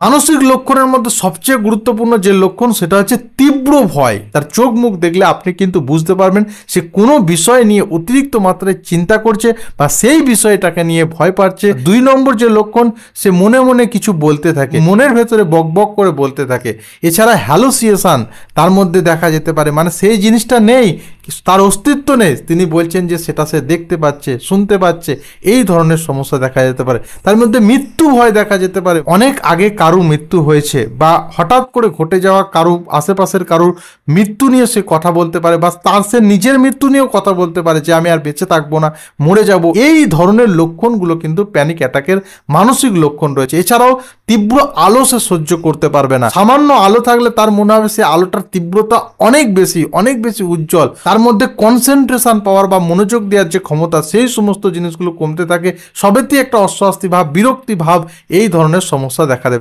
মানসিক লক্ষণের মধ্যে সবচেয়ে গুরুত্বপূর্ণ যে লক্ষণ সেটা হচ্ছে তীব্র ভয়। তার চোখ মুখ দেখলে আপনি কিন্তু বুঝতে পারবেন সে কোনো বিষয় নিয়ে অতিরিক্ত মাত্রায় চিন্তা করছে বা সেই বিষয়টাকে নিয়ে ভয় পাচ্ছে। 2 নম্বর যে লক্ষণ, সে মনে মনে কিছু বলতে থাকে, মনের ভেতরে বকবক করে বলতে থাকে। এছাড়া হ্যালোসিয়েশন তার মধ্যে দেখা যেতে পারে, মানে সেই জিনিসটা নেই, তার অস্তিত্ব নেই, তিনি বলছেন যে সেটা সে দেখতে পাচ্ছে, শুনতে পাচ্ছে। এই ধরনের সমস্যা দেখা যেতে পারে। তার মধ্যে মৃত্যু ভয় দেখা যেতে পারে, অনেক আগে কারো মৃত্যু হয়েছে বা হঠাৎ করে ঘটে যাওয়া কারো আশেপাশের কারোর মৃত্যু নিয়ে সে কথা বলতে পারে, বা তার সে নিজের মৃত্যু নিয়েও কথা বলতে পারে যে আমি আর বেঁচে থাকবো না, মরে যাব। এই ধরনের লক্ষণগুলো কিন্তু প্যানিক অ্যাটাকের মানসিক লক্ষণ রয়েছে। এছাড়াও তীব্র আলো সে সহ্য করতে পারবে না। সামান্য আলো থাকলে তার মনে হবে সে আলোটার তীব্রতা অনেক বেশি উজ্জ্বল। তার মধ্যে কনসেন্ট্রেশন পাওয়ার বা মনোযোগ দেওয়ার যে ক্ষমতা, সেই সমস্ত জিনিসগুলো কমতে থাকে। সবেতেই একটা অস্বস্তি ভাব, বিরক্তি ভাব, এই ধরনের সমস্যা দেখা দেবে।